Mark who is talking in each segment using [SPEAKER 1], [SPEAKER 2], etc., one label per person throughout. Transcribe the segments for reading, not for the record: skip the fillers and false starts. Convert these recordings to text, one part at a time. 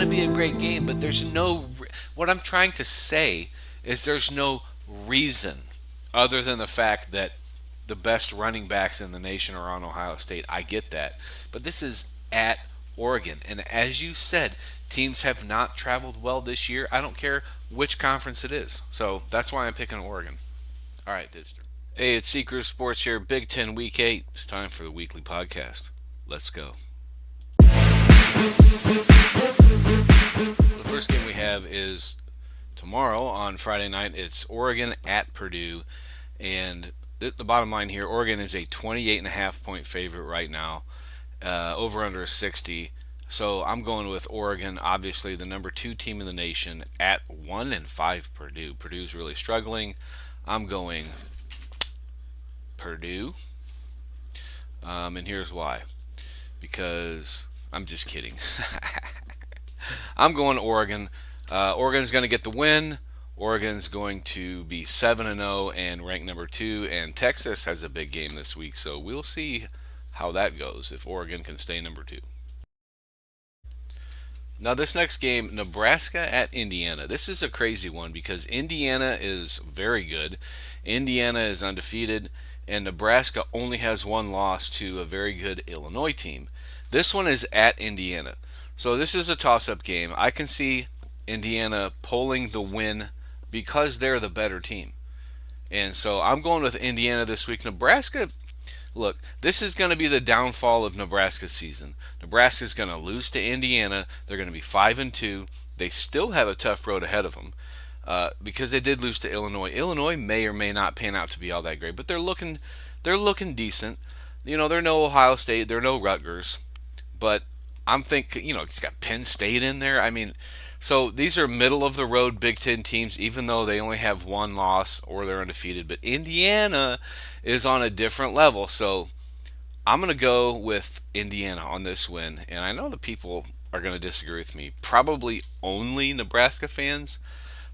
[SPEAKER 1] to be a great game, but what I'm trying to say is there's no reason other than the fact that the best running backs in the nation are on Ohio State. I get that. But this is at Oregon. And as you said, teams have not traveled well this year. I don't care which conference it is. So that's why I'm picking Oregon. All right, Dister. Hey, it's Seekers Sports here. Big Ten Week 8. It's time for the weekly podcast. Let's go. The first game we have is tomorrow on Friday night. It's Oregon at Purdue. And the bottom line here, Oregon is a 28.5-point favorite right now. Over under 60. So I'm going with Oregon, obviously the number 2 team in the nation, at 1-5 Purdue. Purdue's really struggling. I'm going Purdue. And here's why. Because I'm just kidding. I'm going Oregon. Oregon's going to get the win. Oregon's going to be 7-0 and ranked number 2. And Texas has a big game this week, so we'll see how that goes if Oregon can stay number 2. Now this next game, Nebraska at Indiana. This is a crazy one because Indiana is very good. Indiana is undefeated, and Nebraska only has one loss to a very good Illinois team. This one is at Indiana. So this is a toss-up game. I can see Indiana pulling the win because they're the better team. And so I'm going with Indiana this week. Nebraska, look, this is going to be the downfall of Nebraska's season. Nebraska's going to lose to Indiana. They're going to be 5-2. They still have a tough road ahead of them because they did lose to Illinois. Illinois may or may not pan out to be all that great, but they're looking decent. You know, they're no Ohio State, they're no Rutgers, but I'm thinking, it's got Penn State in there. I mean, so these are middle of the road Big Ten teams, even though they only have one loss or they're undefeated. But Indiana is on a different level. So I'm going to go with Indiana on this win. And I know the people are going to disagree with me. Probably only Nebraska fans.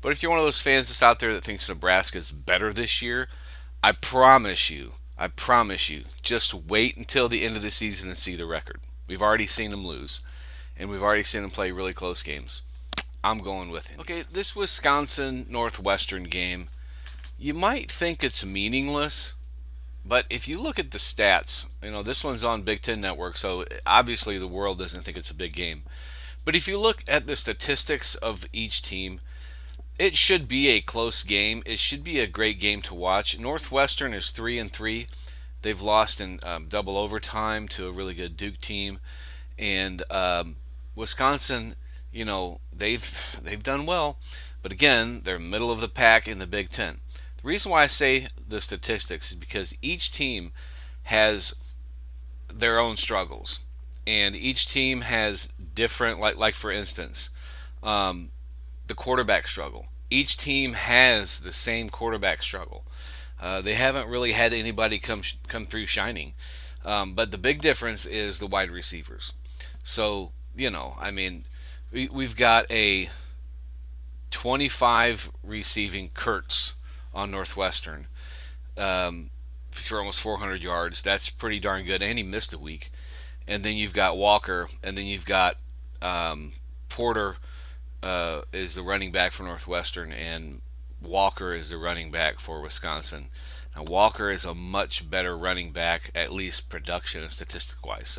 [SPEAKER 1] But if you're one of those fans that's out there that thinks Nebraska is better this year, I promise you, just wait until the end of the season and see the record. We've already seen them lose, and we've already seen them play really close games. I'm going with him. Okay, this Wisconsin-Northwestern game, you might think it's meaningless, but if you look at the stats, this one's on Big Ten Network, so obviously the world doesn't think it's a big game. But if you look at the statistics of each team, it should be a close game. It should be a great game to watch. Northwestern is 3-3. They've lost in double overtime to a really good Duke team, and Wisconsin, they've done well, but again, they're middle of the pack in the Big Ten. The reason why I say the statistics is because each team has their own struggles, and each team has different, like for instance, the quarterback struggle. Each team has the same quarterback struggle. They haven't really had anybody come through shining. But the big difference is the wide receivers. So, we've got a 25 receiving Kurtz on Northwestern for almost 400 yards. That's pretty darn good. And he missed a week. And then you've got Walker. And then you've got Porter is the running back for Northwestern. And Walker is the running back for Wisconsin. Now Walker is a much better running back, at least production and statistic wise.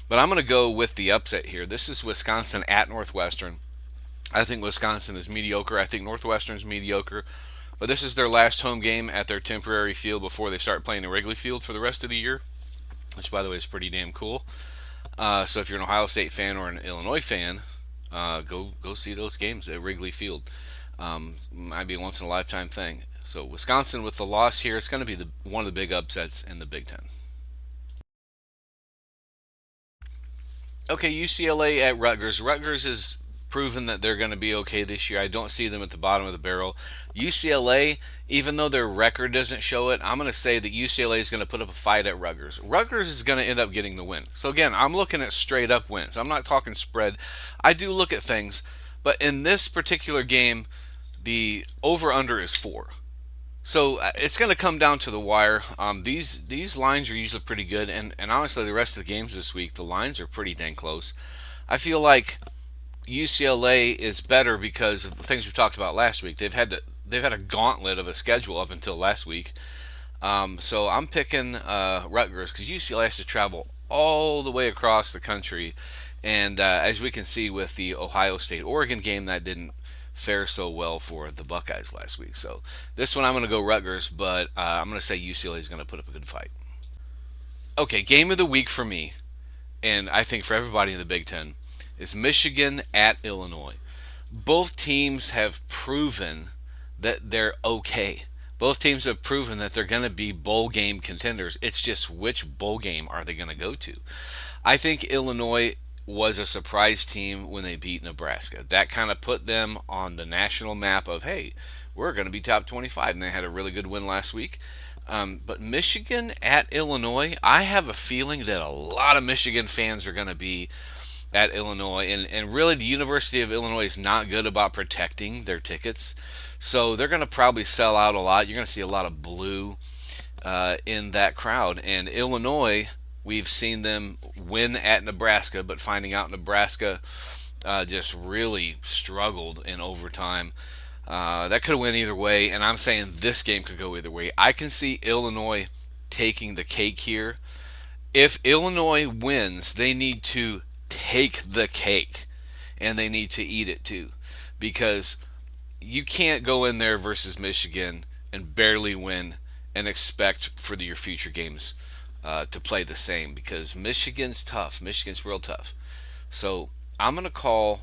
[SPEAKER 1] But I'm going to go with the upset here. This is Wisconsin at Northwestern. I think Wisconsin is mediocre. I think Northwestern is mediocre. But this is their last home game at their temporary field before they start playing in Wrigley Field for the rest of the year, which by the way is pretty damn cool. So if you're an Ohio State fan or an Illinois fan, go see those games at Wrigley Field. Might be a once in a lifetime thing. So Wisconsin with the loss here, it's going to be one of the big upsets in the Big Ten. Okay, UCLA at Rutgers. Rutgers has proven that they're going to be okay this year. I don't see them at the bottom of the barrel. UCLA, even though their record doesn't show it, I'm going to say that UCLA is going to put up a fight at Rutgers. Rutgers is going to end up getting the win. So again, I'm looking at straight up wins. I'm not talking spread. I do look at things, but in this particular game, the over-under is 4. So it's going to come down to the wire. These lines are usually pretty good, and honestly, the rest of the games this week, the lines are pretty dang close. I feel like UCLA is better because of the things we talked about last week. They've had a gauntlet of a schedule up until last week. So I'm picking Rutgers because UCLA has to travel all the way across the country, and as we can see with the Ohio State Oregon game, that didn't fare so well for the Buckeyes last week. So this one I'm going to go Rutgers, but I'm going to say UCLA is going to put up a good fight. Okay, game of the week for me, and I think for everybody in the Big Ten, is Michigan at Illinois. Both teams have proven that they're okay. Both teams have proven that they're going to be bowl game contenders. It's just which bowl game are they going to go to? I think Illinois was a surprise team when they beat Nebraska. That kind of put them on the national map of, hey, we're going to be top 25. And they had a really good win last week. But Michigan at Illinois, I have a feeling that a lot of Michigan fans are going to be at Illinois. And really, the University of Illinois is not good about protecting their tickets. So they're going to probably sell out a lot. You're going to see a lot of blue in that crowd. And Illinois, we've seen them win at Nebraska, but finding out Nebraska just really struggled in overtime. That could have went either way, and I'm saying this game could go either way. I can see Illinois taking the cake here. If Illinois wins, they need to take the cake, and they need to eat it too, because you can't go in there versus Michigan and barely win and expect for your future games to play the same, because Michigan's tough. Michigan's real tough. So I'm going to call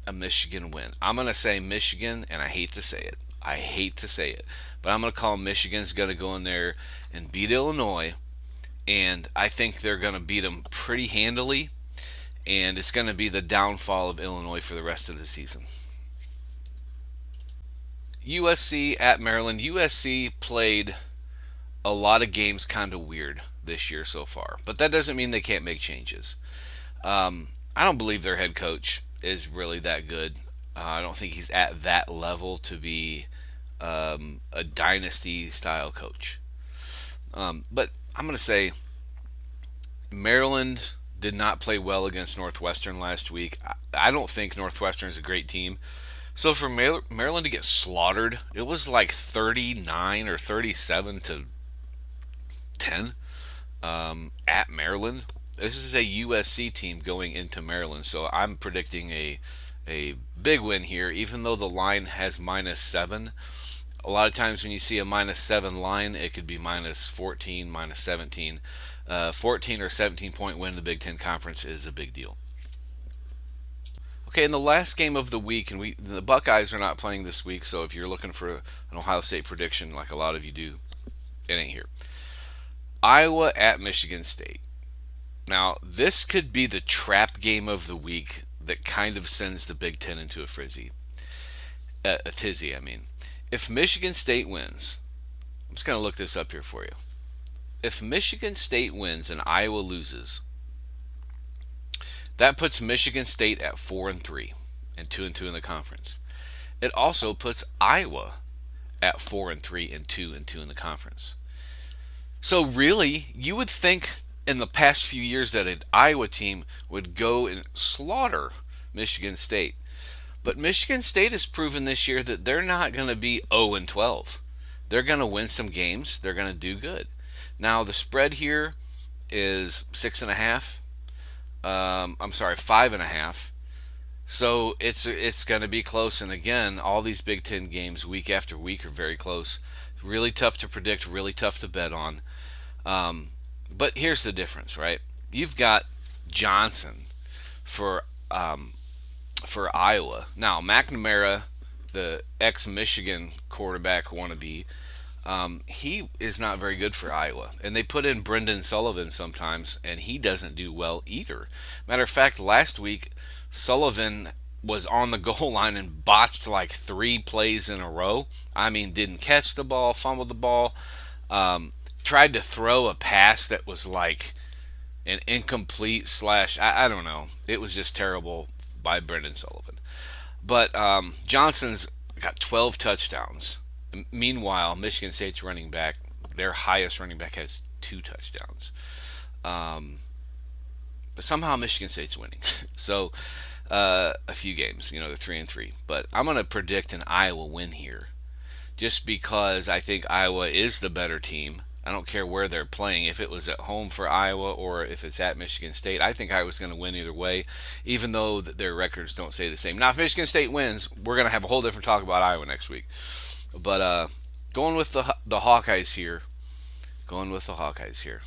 [SPEAKER 1] a Michigan win. I'm going to say Michigan, and I hate to say it. I hate to say it. But I'm going to call Michigan's going to go in there and beat Illinois. And I think they're going to beat them pretty handily. And it's going to be the downfall of Illinois for the rest of the season. USC at Maryland. USC played a lot of games kind of weird this year so far. But that doesn't mean they can't make changes. I don't believe their head coach is really that good. I don't think he's at that level to be a dynasty style coach. But I'm going to say Maryland did not play well against Northwestern last week. I don't think Northwestern is a great team. So for Maryland to get slaughtered, it was like 39 or 37 to 10 at Maryland. This is a USC team going into Maryland, so I'm predicting a big win here, even though the line has -7. A lot of times when you see a -7 line, it could be -14, -17. 14 or 17 point win in the Big Ten Conference is a big deal. Okay, in the last game of the week, and the Buckeyes are not playing this week, so if you're looking for an Ohio State prediction like a lot of you do, it ain't here. Iowa at Michigan State. Now, this could be the trap game of the week that kind of sends the Big Ten into a frizzy. A tizzy, I mean. If Michigan State wins, I'm just going to look this up here for you. If Michigan State wins and Iowa loses, that puts Michigan State at 4-3 and 2-2 in the conference. It also puts Iowa at 4-3 and 2-2 in the conference. So really, you would think in the past few years that an Iowa team would go and slaughter Michigan State. But Michigan State has proven this year that they're not going to be 0-12. They're going to win some games. They're going to do good. Now, the spread here is 6.5. I'm sorry, 5.5. So it's going to be close. And again, all these Big Ten games week after week are very close. Really tough to predict, really tough to bet on. But here's the difference, right? You've got Johnson for Iowa. Now, McNamara, the ex-Michigan quarterback wannabe, he is not very good for Iowa. And they put in Brendan Sullivan sometimes, and he doesn't do well either. Matter of fact, last week, Sullivan was on the goal line and botched like 3 plays in a row. I mean, didn't catch the ball, fumbled the ball, tried to throw a pass that was like an incomplete slash, I don't know. It was just terrible by Brendan Sullivan. But Johnson's got 12 touchdowns. Meanwhile, Michigan State's running back, their highest running back, has 2 touchdowns. but somehow Michigan State's winning. So a few games, they're 3-3. But I'm going to predict an Iowa win here, just because I think Iowa is the better team. I don't care where they're playing. If it was at home for Iowa or if it's at Michigan State, I think Iowa's going to win either way, even though their records don't say the same. Now, if Michigan State wins, we're going to have a whole different talk about Iowa next week. But going with the Hawkeyes here. Going with the Hawkeyes here.